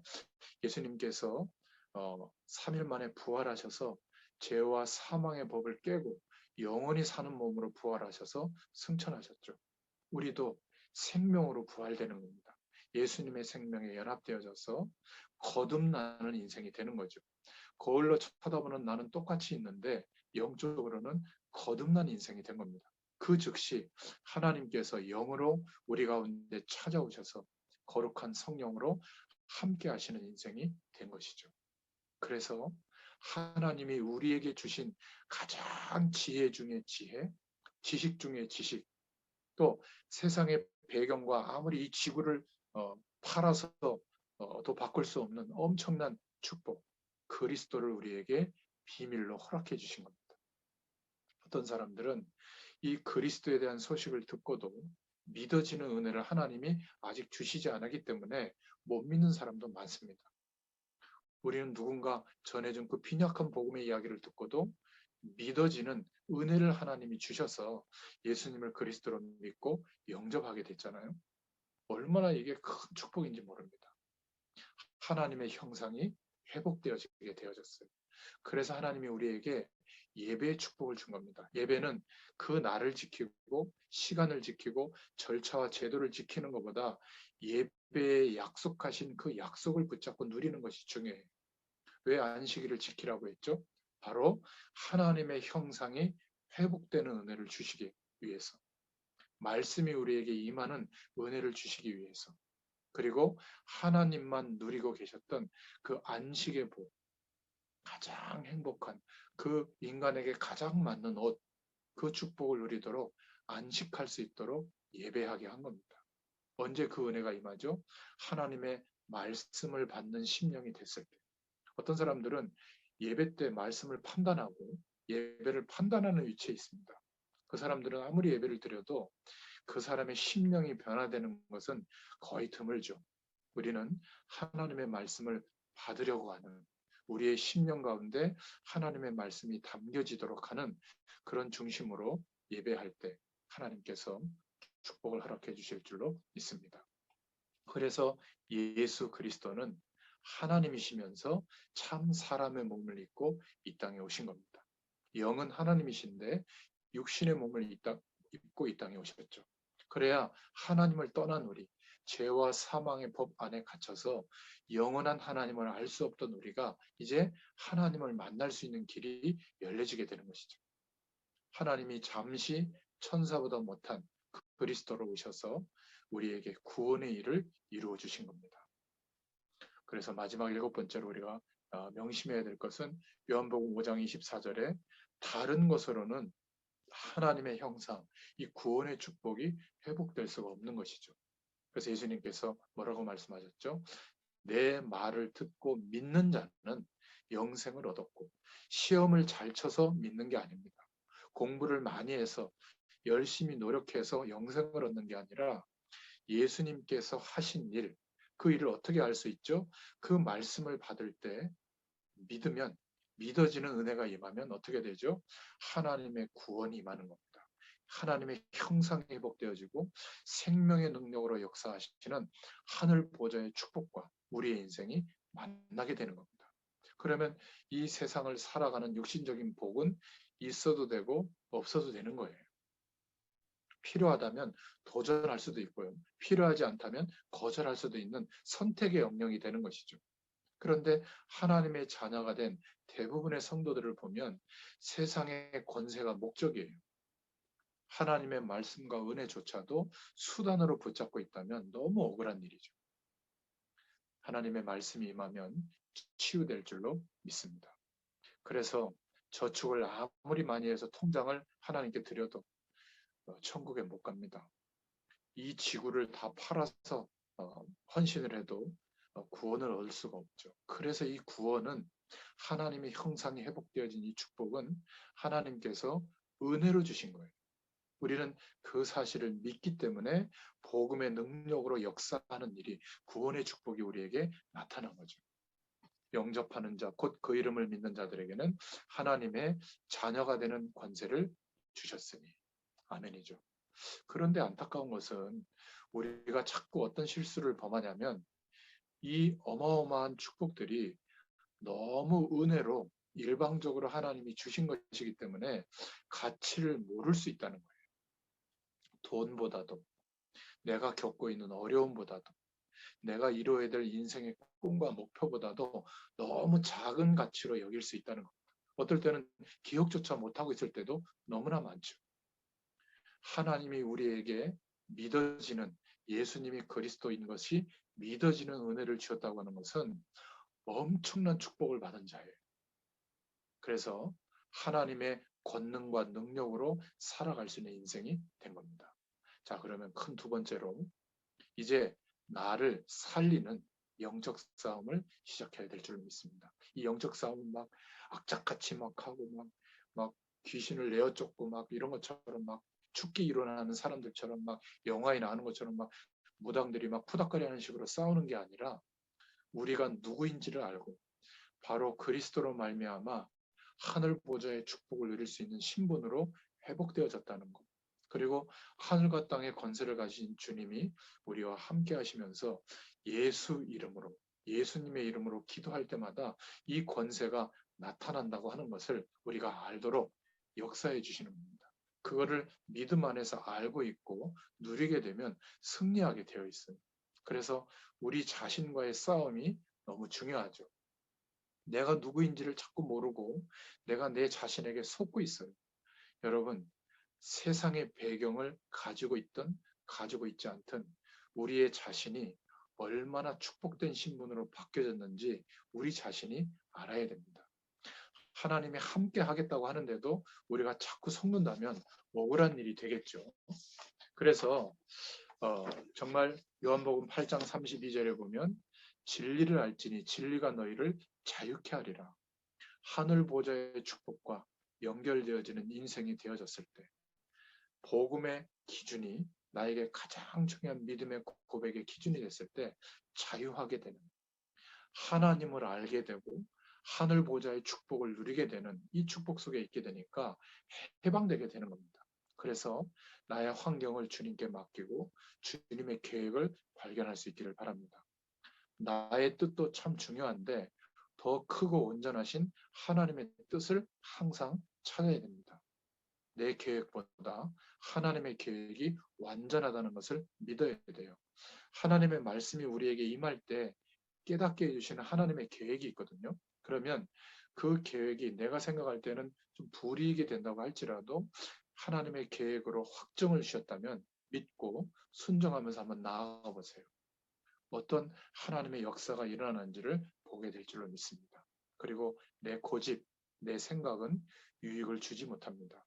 예수님께서 3일 만에 부활하셔서 죄와 사망의 법을 깨고 영원히 사는 몸으로 부활하셔서 승천하셨죠. 우리도 생명으로 부활되는 겁니다. 예수님의 생명에 연합되어져서 거듭나는 인생이 되는 거죠. 거울로 쳐다보는 나는 똑같이 있는데 영적으로는 거듭난 인생이 된 겁니다. 그 즉시 하나님께서 영으로 우리 가운데 찾아오셔서 거룩한 성령으로 함께 하시는 인생이 된 것이죠. 그래서 하나님이 우리에게 주신 가장 지혜 중의 지혜, 지식 중의 지식, 또 세상의 배경과 아무리 이 지구를 팔아서 도 바꿀 수 없는 엄청난 축복, 그리스도를 우리에게 비밀로 허락해 주신 겁니다. 어떤 사람들은 이 그리스도에 대한 소식을 듣고도 믿어지는 은혜를 하나님이 아직 주시지 않았기 때문에 못 믿는 사람도 많습니다. 우리는 누군가 전해준 그 빈약한 복음의 이야기를 듣고도 믿어지는 은혜를 하나님이 주셔서 예수님을 그리스도로 믿고 영접하게 됐잖아요. 얼마나 이게 큰 축복인지 모릅니다. 하나님의 형상이 회복되어지게 되어졌어요. 그래서 하나님이 우리에게 예배의 축복을 준 겁니다. 예배는 그 날을 지키고 시간을 지키고 절차와 제도를 지키는 것보다 예배에 약속하신 그 약속을 붙잡고 누리는 것이 중요해요. 왜 안식일을 지키라고 했죠? 바로 하나님의 형상이 회복되는 은혜를 주시기 위해서. 말씀이 우리에게 임하는 은혜를 주시기 위해서. 그리고 하나님만 누리고 계셨던 그 안식의 복, 가장 행복한 그 인간에게 가장 맞는 옷, 그 축복을 누리도록 안식할 수 있도록 예배하게 한 겁니다. 언제 그 은혜가 임하죠? 하나님의 말씀을 받는 심령이 됐을 때. 어떤 사람들은 예배 때 말씀을 판단하고 예배를 판단하는 위치에 있습니다. 그 사람들은 아무리 예배를 드려도 그 사람의 심령이 변화되는 것은 거의 드물죠. 우리는 하나님의 말씀을 받으려고 하는 우리의 심령 가운데 하나님의 말씀이 담겨지도록 하는 그런 중심으로 예배할 때 하나님께서 축복을 허락해 주실 줄로 믿습니다. 그래서 예수 그리스도는 하나님이시면서 참 사람의 몸을 입고 이 땅에 오신 겁니다. 영은 하나님이신데 육신의 몸을 입고 이 땅에 오셨죠. 그래야 하나님을 떠난 우리, 죄와 사망의 법 안에 갇혀서 영원한 하나님을 알 수 없던 우리가 이제 하나님을 만날 수 있는 길이 열려지게 되는 것이죠. 하나님이 잠시 천사보다 못한 그리스도로 오셔서 우리에게 구원의 일을 이루어 주신 겁니다. 그래서 마지막 7번째로 우리가 명심해야 될 것은 요한복음 5장 24절에 다른 것으로는 하나님의 형상, 이 구원의 축복이 회복될 수가 없는 것이죠. 그래서 예수님께서 뭐라고 말씀하셨죠? 내 말을 듣고 믿는 자는 영생을 얻었고 시험을 잘 쳐서 믿는 게 아닙니다. 공부를 많이 해서 열심히 노력해서 영생을 얻는 게 아니라 예수님께서 하신 일, 그 일을 어떻게 알 수 있죠? 그 말씀을 받을 때 믿으면 믿어지는 은혜가 임하면 어떻게 되죠? 하나님의 구원이 임하는 겁니다. 하나님의 형상이 회복되어지고 생명의 능력으로 역사하시는 하늘 보좌의 축복과 우리의 인생이 만나게 되는 겁니다. 그러면 이 세상을 살아가는 육신적인 복은 있어도 되고 없어도 되는 거예요. 필요하다면 도전할 수도 있고요. 필요하지 않다면 거절할 수도 있는 선택의 영역이 되는 것이죠. 그런데 하나님의 자녀가 된 대부분의 성도들을 보면 세상의 권세가 목적이에요. 하나님의 말씀과 은혜조차도 수단으로 붙잡고 있다면 너무 억울한 일이죠. 하나님의 말씀이 임하면 치유될 줄로 믿습니다. 그래서 저축을 아무리 많이 해서 통장을 하나님께 드려도 천국에 못 갑니다. 이 지구를 다 팔아서 헌신을 해도 구원을 얻을 수가 없죠. 그래서 이 구원은 하나님의 형상이 회복되어진 이 축복은 하나님께서 은혜로 주신 거예요. 우리는 그 사실을 믿기 때문에 복음의 능력으로 역사하는 일이 구원의 축복이 우리에게 나타난 거죠. 영접하는 자, 곧 그 이름을 믿는 자들에게는 하나님의 자녀가 되는 권세를 주셨으니. 아멘이죠. 그런데 안타까운 것은 우리가 자꾸 어떤 실수를 범하냐면 이 어마어마한 축복들이 너무 은혜로 일방적으로 하나님이 주신 것이기 때문에 가치를 모를 수 있다는 거예요. 돈보다도, 내가 겪고 있는 어려움보다도, 내가 이루어야 될 인생의 꿈과 목표보다도 너무 작은 가치로 여길 수 있다는 겁니다. 어떨 때는 기억조차 못하고 있을 때도 너무나 많죠. 하나님이 우리에게 믿어지는, 예수님이 그리스도인 것이 믿어지는 은혜를 주셨다고 하는 것은 엄청난 축복을 받은 자예요. 그래서 하나님의 권능과 능력으로 살아갈 수 있는 인생이 된 겁니다. 자, 그러면 큰 두 번째로 이제 나를 살리는 영적 싸움을 시작해야 될 줄 믿습니다. 이 영적 싸움은 막 악착같이 막 하고 막 귀신을 내어 쫓고 막 이런 것처럼 막 죽기 일어나는 사람들처럼 막 영화에 나오는 것처럼 막 무당들이 막 푸닥거리 하는 식으로 싸우는 게 아니라 우리가 누구인지를 알고 바로 그리스도로 말미암아 하늘 보좌의 축복을 누릴 수 있는 신분으로 회복되어졌다는 것. 그리고 하늘과 땅의 권세를 가진 주님이 우리와 함께 하시면서 예수 이름으로, 예수님의 이름으로 기도할 때마다 이 권세가 나타난다고 하는 것을 우리가 알도록 역사해 주시는 겁니다. 그거를 믿음 안에서 알고 있고 누리게 되면 승리하게 되어 있어요. 그래서 우리 자신과의 싸움이 너무 중요하죠. 내가 누구인지를 자꾸 모르고 내가 내 자신에게 속고 있어요. 여러분, 세상의 배경을 가지고 있든 가지고 있지 않든 우리의 자신이 얼마나 축복된 신분으로 바뀌어졌는지 우리 자신이 알아야 됩니다. 하나님이 함께 하겠다고 하는데도 우리가 자꾸 속는다면 억울한 일이 되겠죠. 그래서 정말 요한복음 8장 32절에 보면 진리를 알지니 진리가 너희를 자유케 하리라. 하늘 보좌의 축복과 연결되어지는 인생이 되어졌을 때 복음의 기준이 나에게 가장 중요한 믿음의 고백의 기준이 됐을 때 자유하게 되는, 하나님을 알게 되고 하늘 보좌의 축복을 누리게 되는 이 축복 속에 있게 되니까 해방되게 되는 겁니다. 그래서 나의 환경을 주님께 맡기고 주님의 계획을 발견할 수 있기를 바랍니다. 나의 뜻도 참 중요한데 더 크고 온전하신 하나님의 뜻을 항상 찾아야 됩니다. 내 계획보다 하나님의 계획이 완전하다는 것을 믿어야 돼요. 하나님의 말씀이 우리에게 임할 때 깨닫게 해주시는 하나님의 계획이 있거든요. 그러면 그 계획이 내가 생각할 때는 좀 불이익이 된다고 할지라도 하나님의 계획으로 확정을 주셨다면 믿고 순종하면서 한번 나아가 보세요. 어떤 하나님의 역사가 일어나는지를 보게 될 줄로 믿습니다. 그리고 내 고집, 내 생각은 유익을 주지 못합니다.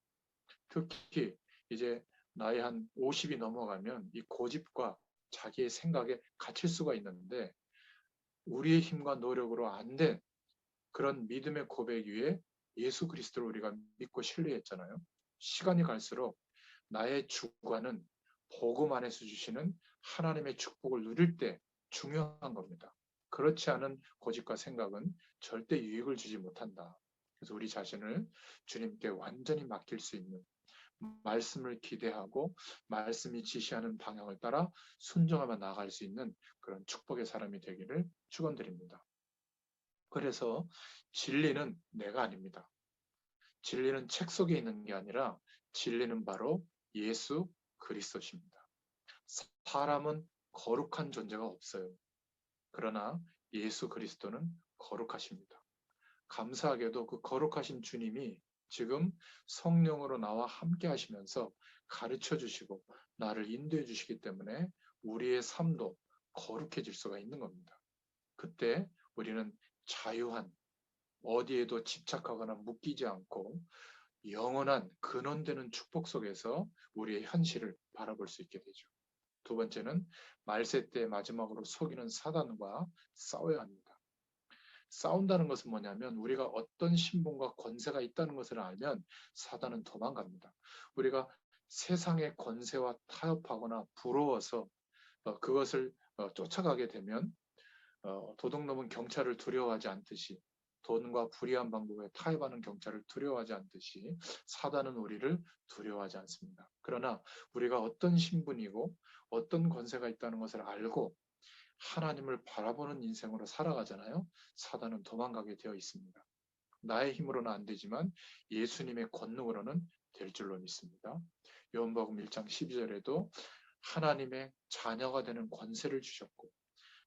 특히 이제 나이 한 50이 넘어가면 이 고집과 자기의 생각에 갇힐 수가 있는데 우리의 힘과 노력으로 안 된 그런 믿음의 고백 위에 예수 그리스도를 우리가 믿고 신뢰했잖아요. 시간이 갈수록 나의 주관은 복음 안에서 주시는 하나님의 축복을 누릴 때 중요한 겁니다. 그렇지 않은 고집과 생각은 절대 유익을 주지 못한다. 그래서 우리 자신을 주님께 완전히 맡길 수 있는, 말씀을 기대하고 말씀이 지시하는 방향을 따라 순종하며 나아갈 수 있는 그런 축복의 사람이 되기를 축원드립니다. 그래서 진리는 내가 아닙니다. 진리는 책 속에 있는 게 아니라 진리는 바로 예수 그리스도십니다. 사람은 거룩한 존재가 없어요. 그러나 예수 그리스도는 거룩하십니다. 감사하게도 그 거룩하신 주님이 지금 성령으로 나와 함께 하시면서 가르쳐 주시고 나를 인도해 주시기 때문에 우리의 삶도 거룩해질 수가 있는 겁니다. 그때 우리는 자유한, 어디에도 집착하거나 묶이지 않고 영원한 근원되는 축복 속에서 우리의 현실을 바라볼 수 있게 되죠. 두 번째는 말세 때 마지막으로 속이는 사단과 싸워야 합니다. 싸운다는 것은 뭐냐면 우리가 어떤 신분과 권세가 있다는 것을 알면 사단은 도망갑니다. 우리가 세상의 권세와 타협하거나 부러워서 그것을 쫓아가게 되면 도둑놈은 경찰을 두려워하지 않듯이, 돈과 불의한 방법에 타협하는 경찰을 두려워하지 않듯이 사단은 우리를 두려워하지 않습니다. 그러나 우리가 어떤 신분이고 어떤 권세가 있다는 것을 알고 하나님을 바라보는 인생으로 살아가잖아요. 사단은 도망가게 되어 있습니다. 나의 힘으로는 안 되지만 예수님의 권능으로는 될 줄로 믿습니다. 요한복음 1장 12절에도 하나님의 자녀가 되는 권세를 주셨고,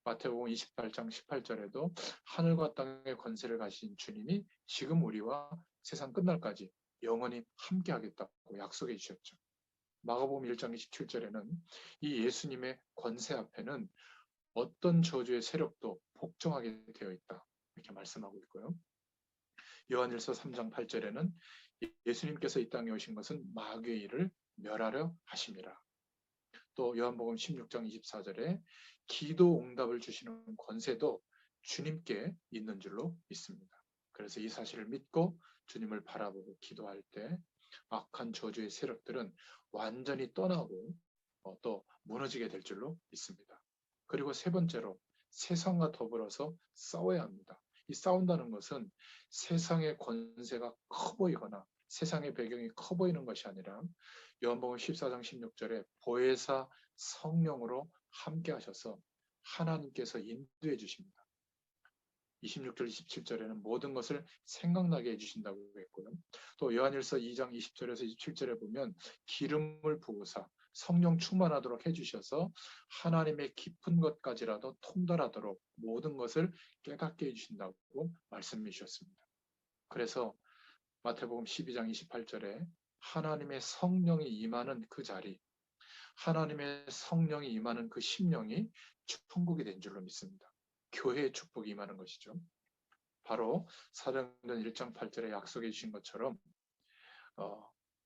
마태복음 28장 18절에도 하늘과 땅의 권세를 가진 주님이 지금 우리와 세상 끝날까지 영원히 함께 하겠다고 약속해 주셨죠. 마가복음 1장 27절에는 이 예수님의 권세 앞에는 어떤 저주의 세력도 복종하게 되어 있다, 이렇게 말씀하고 있고요. 요한일서 3장 8절에는 예수님께서 이 땅에 오신 것은 마귀의 일을 멸하려 하심이라. 또 요한복음 16장 24절에 기도 응답을 주시는 권세도 주님께 있는 줄로 믿습니다. 그래서 이 사실을 믿고 주님을 바라보고 기도할 때 악한 저주의 세력들은 완전히 떠나고 또 무너지게 될 줄로 믿습니다. 그리고 세 번째로 세상과 더불어서 싸워야 합니다. 이 싸운다는 것은 세상의 권세가 커 보이거나 세상의 배경이 커 보이는 것이 아니라 요한복음 14장 16절에 보혜사 성령으로 함께 하셔서 하나님께서 인도해 주십니다. 26절 27절에는 모든 것을 생각나게 해주신다고 했고요. 또 요한일서 2장 20절에서 27절에 보면 기름을 부으사 성령 충만하도록 해주셔서 하나님의 깊은 것까지라도 통달하도록 모든 것을 깨닫게 해주신다고 말씀해 주셨습니다. 그래서 마태복음 12장 28절에 하나님의 성령이 임하는 그 자리, 하나님의 성령이 임하는 그 심령이 천국이 된 줄로 믿습니다. 교회의 축복이 임하는 것이죠. 바로 사도행전 1장 8절에 약속해 주신 것처럼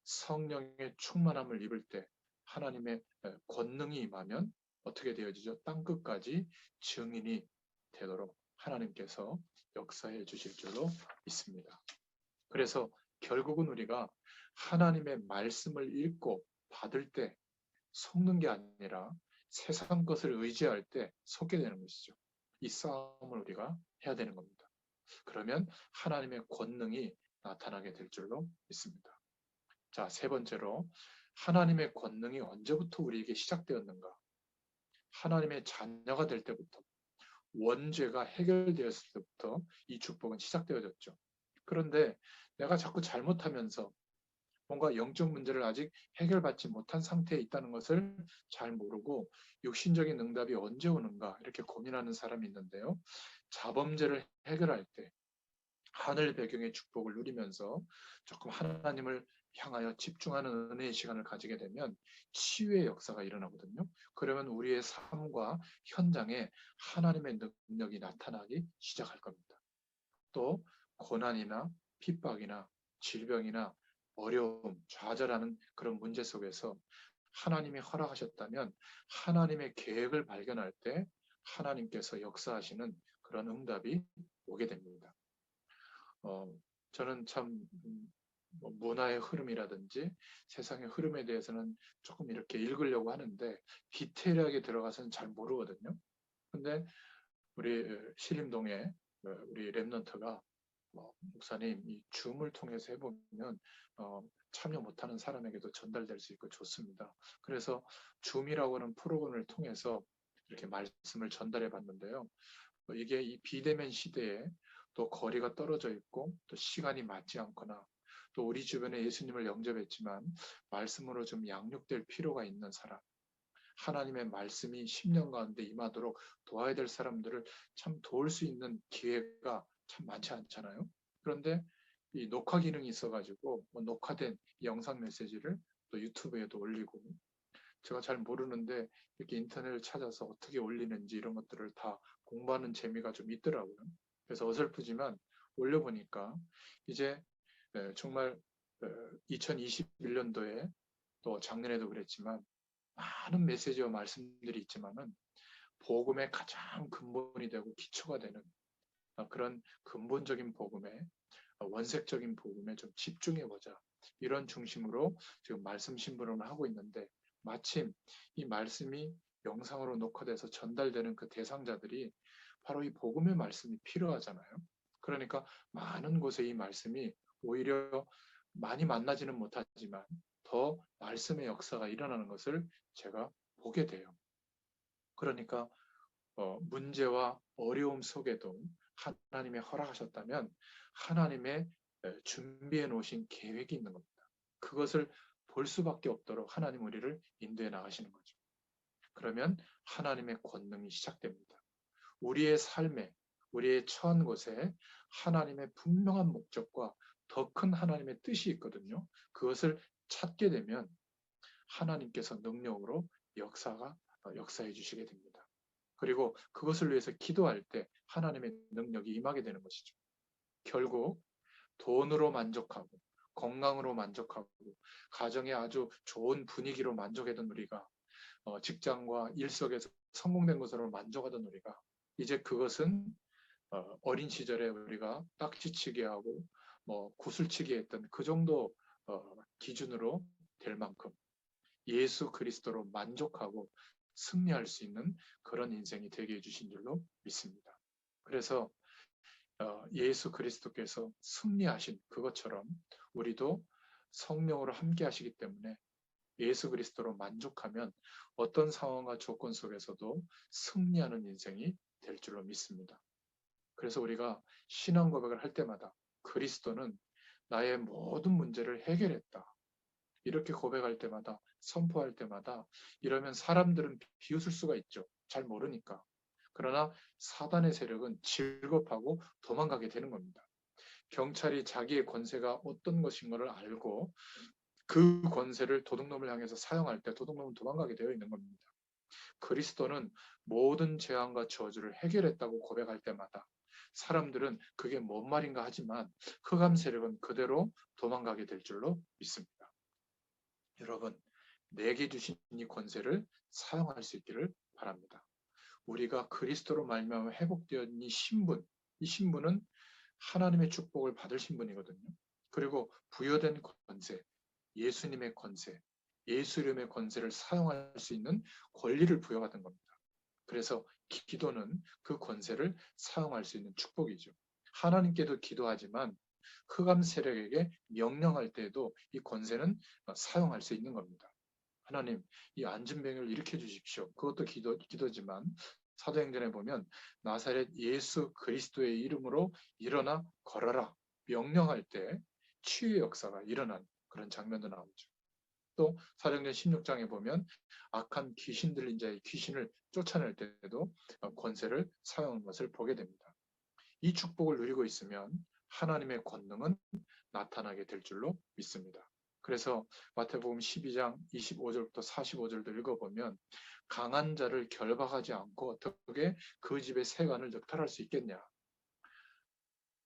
성령의 충만함을 입을 때 하나님의 권능이 임하면 어떻게 되어지죠? 땅끝까지 증인이 되도록 하나님께서 역사해 주실 줄로 믿습니다. 그래서 결국은 우리가 하나님의 말씀을 읽고 받을 때 속는 게 아니라 세상 것을 의지할 때 속게 되는 것이죠. 이 싸움을 우리가 해야 되는 겁니다. 그러면 하나님의 권능이 나타나게 될 줄로 믿습니다. 자, 세 번째로 하나님의 권능이 언제부터 우리에게 시작되었는가? 하나님의 자녀가 될 때부터, 원죄가 해결되었을 때부터 이 축복은 시작되어졌죠. 그런데 내가 자꾸 잘못하면서 뭔가 영적 문제를 아직 해결받지 못한 상태에 있다는 것을 잘 모르고 육신적인 응답이 언제 오는가 이렇게 고민하는 사람이 있는데요. 자범죄를 해결할 때 하늘 배경의 축복을 누리면서 조금 하나님을 향하여 집중하는 은혜의 시간을 가지게 되면 치유의 역사가 일어나거든요. 그러면 우리의 삶과 현장에 하나님의 능력이 나타나기 시작할 겁니다. 또 고난이나 핍박이나 질병이나 어려움, 좌절하는 그런 문제 속에서 하나님이 허락하셨다면 하나님의 계획을 발견할 때 하나님께서 역사하시는 그런 응답이 오게 됩니다. 저는 참 문화의 흐름이라든지 세상의 흐름에 대해서는 조금 이렇게 읽으려고 하는데 디테일하게 들어가서는 잘 모르거든요. 근데 우리 신림동에 우리 랩넌트가 목사님 이 줌을 통해서 해보면 참여 못하는 사람에게도 전달될 수 있고 좋습니다. 그래서 줌이라고 하는 프로그램을 통해서 이렇게 말씀을 전달해 봤는데요. 이게 이 비대면 시대에 또 거리가 떨어져 있고 또 시간이 맞지 않거나 또 우리 주변에 예수님을 영접했지만 말씀으로 좀 양육될 필요가 있는 사람, 하나님의 말씀이 10년 가운데 임하도록 도와야 될 사람들을 참 도울 수 있는 기회가 참 많지 않잖아요. 그런데 이 녹화 기능이 있어가지고 녹화된 영상 메시지를 또 유튜브에도 올리고 제가 잘 모르는데 이렇게 인터넷을 찾아서 어떻게 올리는지 이런 것들을 다 공부하는 재미가 좀 있더라고요. 그래서 어설프지만 올려보니까 이제 정말 2021년도에 또 작년에도 그랬지만 많은 메시지와 말씀들이 있지만은 복음의 가장 근본이 되고 기초가 되는 그런 근본적인 복음에 원색적인 복음에 좀 집중해보자. 이런 중심으로 지금 말씀 심부름을 하고 있는데 마침 이 말씀이 영상으로 녹화돼서 전달되는 그 대상자들이 바로 이 복음의 말씀이 필요하잖아요. 그러니까 많은 곳에 이 말씀이 오히려 많이 만나지는 못하지만 더 말씀의 역사가 일어나는 것을 제가 보게 돼요. 그러니까 문제와 어려움 속에도 하나님의 허락하셨다면 하나님의 준비해 놓으신 계획이 있는 겁니다. 그것을 볼 수밖에 없도록 하나님 우리를 인도해 나가시는 거죠. 그러면 하나님의 권능이 시작됩니다. 우리의 삶에, 우리의 처한 곳에 하나님의 분명한 목적과 더 큰 하나님의 뜻이 있거든요. 그것을 찾게 되면 하나님께서 능력으로 역사해 주시게 됩니다. 그리고 그것을 위해서 기도할 때 하나님의 능력이 임하게 되는 것이죠. 결국 돈으로 만족하고 건강으로 만족하고 가정의 아주 좋은 분위기로 만족하던 우리가 직장과 일 속에서 성공된 것으로 만족하던 우리가 이제 그것은 어린 시절에 우리가 딱지치기 하고 구슬치기 했던 그 정도 기준으로 될 만큼 예수 그리스도로 만족하고 승리할 수 있는 그런 인생이 되게 해주신 줄로 믿습니다. 그래서 예수 그리스도께서 승리하신 그것처럼 우리도 성령으로 함께 하시기 때문에 예수 그리스도로 만족하면 어떤 상황과 조건 속에서도 승리하는 인생이 될 줄로 믿습니다. 그래서 우리가 신앙 고백을 할 때마다 그리스도는 나의 모든 문제를 해결했다. 이렇게 고백할 때마다 선포할 때마다 이러면 사람들은 비웃을 수가 있죠. 잘 모르니까. 그러나 사단의 세력은 질겁하고 도망가게 되는 겁니다. 경찰이 자기의 권세가 어떤 것인 것을 알고 그 권세를 도둑놈을 향해서 사용할 때 도둑놈은 도망가게 되어 있는 겁니다. 그리스도는 모든 재앙과 저주를 해결했다고 고백할 때마다 사람들은 그게 뭔 말인가 하지만 흑암 세력은 그대로 도망가게 될 줄로 믿습니다. 여러분, 내게 주신 이 권세를 사용할 수 있기를 바랍니다. 우리가 그리스도로 말미암아 회복되었는 이 신분은 하나님의 축복을 받을 신분이거든요. 그리고 부여된 권세, 예수님의 권세, 예수 이름의 권세를 사용할 수 있는 권리를 부여받은 겁니다. 그래서 기도는 그 권세를 사용할 수 있는 축복이죠. 하나님께도 기도하지만 흑암 세력에게 명령할 때에도 이 권세는 사용할 수 있는 겁니다. 하나님, 이 안진병을 일으켜 주십시오. 그것도 기도지만 사도행전에 보면 나사렛 예수 그리스도의 이름으로 일어나 걸어라 명령할 때 치유의 역사가 일어난 그런 장면도 나오죠. 또 사도행전 16장에 보면 악한 귀신 들린 자의 귀신을 쫓아낼 때도 권세를 사용한 것을 보게 됩니다. 이 축복을 누리고 있으면 하나님의 권능은 나타나게 될 줄로 믿습니다. 그래서 마태복음 12장 25절부터 45절도 읽어보면 강한 자를 결박하지 않고 어떻게 그 집의 세관을 늑탈할 수 있겠냐.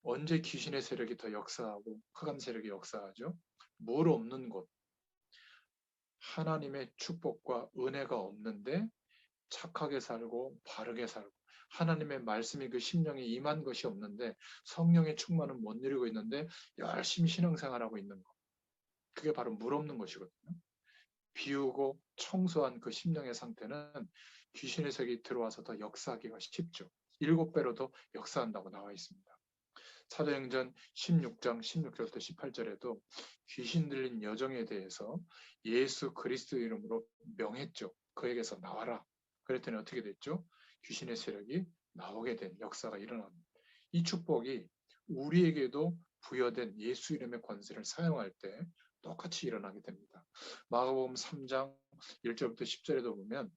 언제 귀신의 세력이 더 역사하고 흑암 세력이 역사하죠? 물 없는 곳, 하나님의 축복과 은혜가 없는데 착하게 살고 바르게 살고 하나님의 말씀이 그 심령에 임한 것이 없는데 성령의 충만은 못 누리고 있는데 열심히 신앙생활하고 있는 것. 그게 바로 물 없는 것이거든요. 비우고 청소한 그 심령의 상태는 귀신의 색이 들어와서 더 역사하기가 쉽죠. 7배로 더 역사한다고 나와 있습니다. 사도행전 16장 16절부터 18절에도 귀신 들린 여정에 대해서 예수 그리스도 이름으로 명했죠. 그에게서 나와라. 그랬더니 어떻게 됐죠? 귀신의 세력이 나오게 된 역사가 일어납니다. 이 축복이 우리에게도 부여된 예수 이름의 권세를 사용할 때 똑같이 일어나게 됩니다. 마가복음 3장 1절부터 10절에도 보면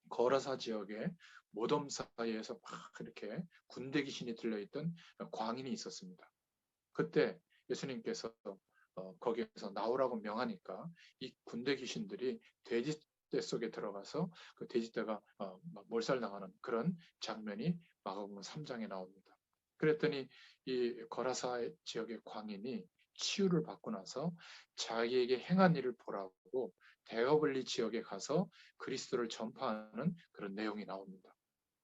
거라사 지역에 모돔 사이에서 막 이렇게 군대 귀신이 들려있던 광인이 있었습니다. 그때 예수님께서 거기에서 나오라고 명하니까 이 군대 귀신들이 돼지떼 속에 들어가서 그 돼지떼가 몰살당하는 그런 장면이 마가복음 3장에 나옵니다. 그랬더니 이 거라사 지역의 광인이 치유를 받고 나서 자기에게 행한 일을 보라고 데어블리 지역에 가서 그리스도를 전파하는 그런 내용이 나옵니다.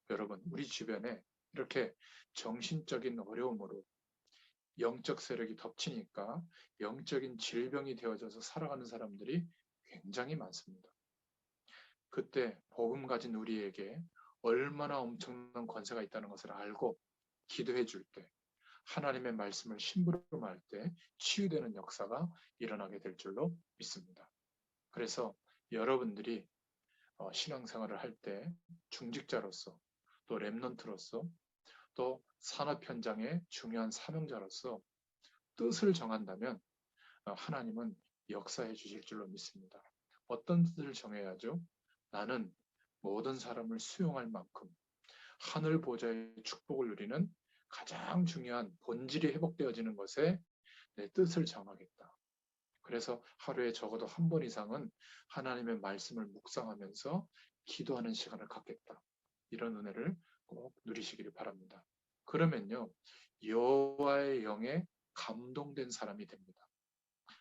여러분, 우리 주변에 이렇게 정신적인 어려움으로 영적 세력이 덮치니까 영적인 질병이 되어져서 살아가는 사람들이 굉장히 많습니다. 그때 복음 가진 우리에게 얼마나 엄청난 권세가 있다는 것을 알고 기도해 줄 때, 하나님의 말씀을 심부름할 때 치유되는 역사가 일어나게 될 줄로 믿습니다. 그래서 여러분들이 신앙생활을 할 때 중직자로서 또 렘넌트로서, 또 산업 현장의 중요한 사명자로서 뜻을 정한다면 하나님은 역사해 주실 줄로 믿습니다. 어떤 뜻을 정해야죠? 나는 모든 사람을 수용할 만큼 하늘 보좌의 축복을 누리는 가장 중요한 본질이 회복되어지는 것에 내 뜻을 정하겠다. 그래서 하루에 적어도 한 번 이상은 하나님의 말씀을 묵상하면서 기도하는 시간을 갖겠다. 이런 은혜를 꼭 누리시기를 바랍니다. 그러면요, 여호와의 영에 감동된 사람이 됩니다.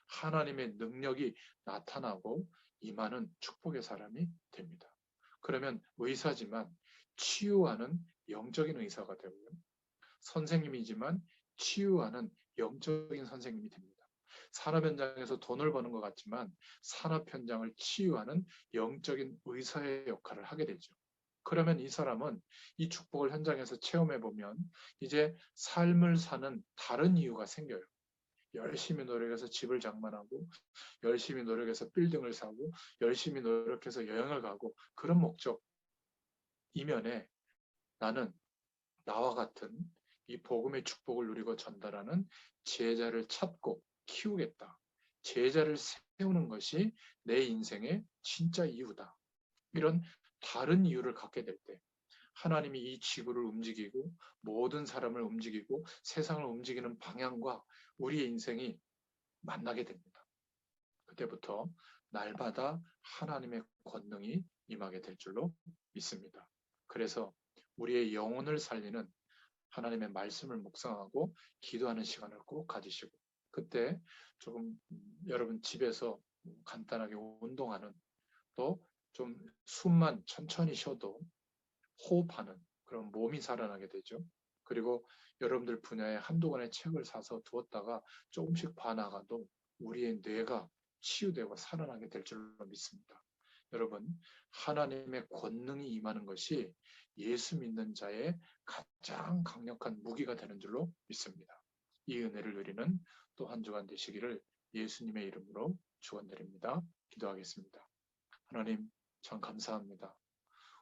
하나님의 능력이 나타나고 임하는 축복의 사람이 됩니다. 그러면 의사지만 치유하는 영적인 의사가 되고요. 선생님이지만 치유하는 영적인 선생님이 됩니다. 산업 현장에서 돈을 버는 것 같지만 산업 현장을 치유하는 영적인 의사의 역할을 하게 되죠. 그러면 이 사람은 이 축복을 현장에서 체험해 보면 이제 삶을 사는 다른 이유가 생겨요. 열심히 노력해서 집을 장만하고, 열심히 노력해서 빌딩을 사고, 열심히 노력해서 여행을 가고, 그런 목적 이면에 나는 나와 같은 이 복음의 축복을 누리고 전달하는 제자를 찾고 키우겠다. 제자를 세우는 것이 내 인생의 진짜 이유다. 이런 다른 이유를 갖게 될 때 하나님이 이 지구를 움직이고 모든 사람을 움직이고 세상을 움직이는 방향과 우리의 인생이 만나게 됩니다. 그때부터 날마다 하나님의 권능이 임하게 될 줄로 믿습니다. 그래서 우리의 영혼을 살리는 하나님의 말씀을 묵상하고 기도하는 시간을 꼭 가지시고, 그때 조금 여러분 집에서 간단하게 운동하는, 또 좀 숨만 천천히 쉬어도 호흡하는 그런 몸이 살아나게 되죠. 그리고 여러분들 분야에 한두 권의 책을 사서 두었다가 조금씩 봐나가도 우리의 뇌가 치유되고 살아나게 될 줄로 믿습니다. 여러분, 하나님의 권능이 임하는 것이 예수 믿는 자의 가장 강력한 무기가 되는 줄로 믿습니다. 이 은혜를 누리는 또 한 주간 되시기를 예수님의 이름으로 축원드립니다. 기도하겠습니다. 하나님, 참 감사합니다.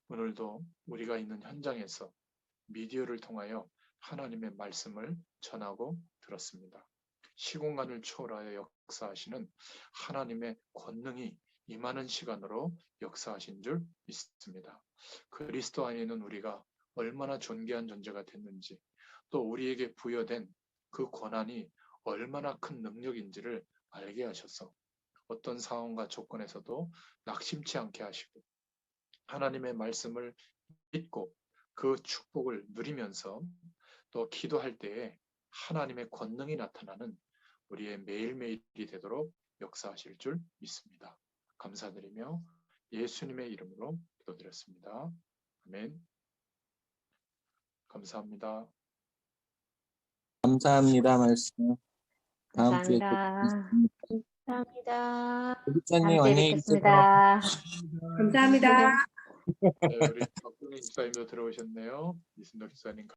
오늘도 우리가 있는 현장에서 미디어를 통하여 하나님의 말씀을 전하고 들었습니다. 시공간을 초월하여 역사하시는 하나님의 권능이 임하는 시간으로 역사하신 줄 믿습니다. 그리스도 안에 있는 우리가 얼마나 존귀한 존재가 됐는지, 또 우리에게 부여된 그 권한이 얼마나 큰 능력인지를 알게 하셔서 어떤 상황과 조건에서도 낙심치 않게 하시고 하나님의 말씀을 믿고 그 축복을 누리면서 또 기도할 때에 하나님의 권능이 나타나는 우리의 매일매일이 되도록 역사하실 줄 믿습니다. 감사드리며 예수님의 이름으로 기도드렸습니다. 아멘. 감사합니다. 감사합니다. 말씀. 다음 주에 또 감사합니다. 뵙겠습니다. 감사합니다. 목사님 다음 주에 안녕히 계세요. 뵙겠습니다. 감사합니다. 네, 우리 박동희 집사님도 들어오셨네요. 이순덕 집사님.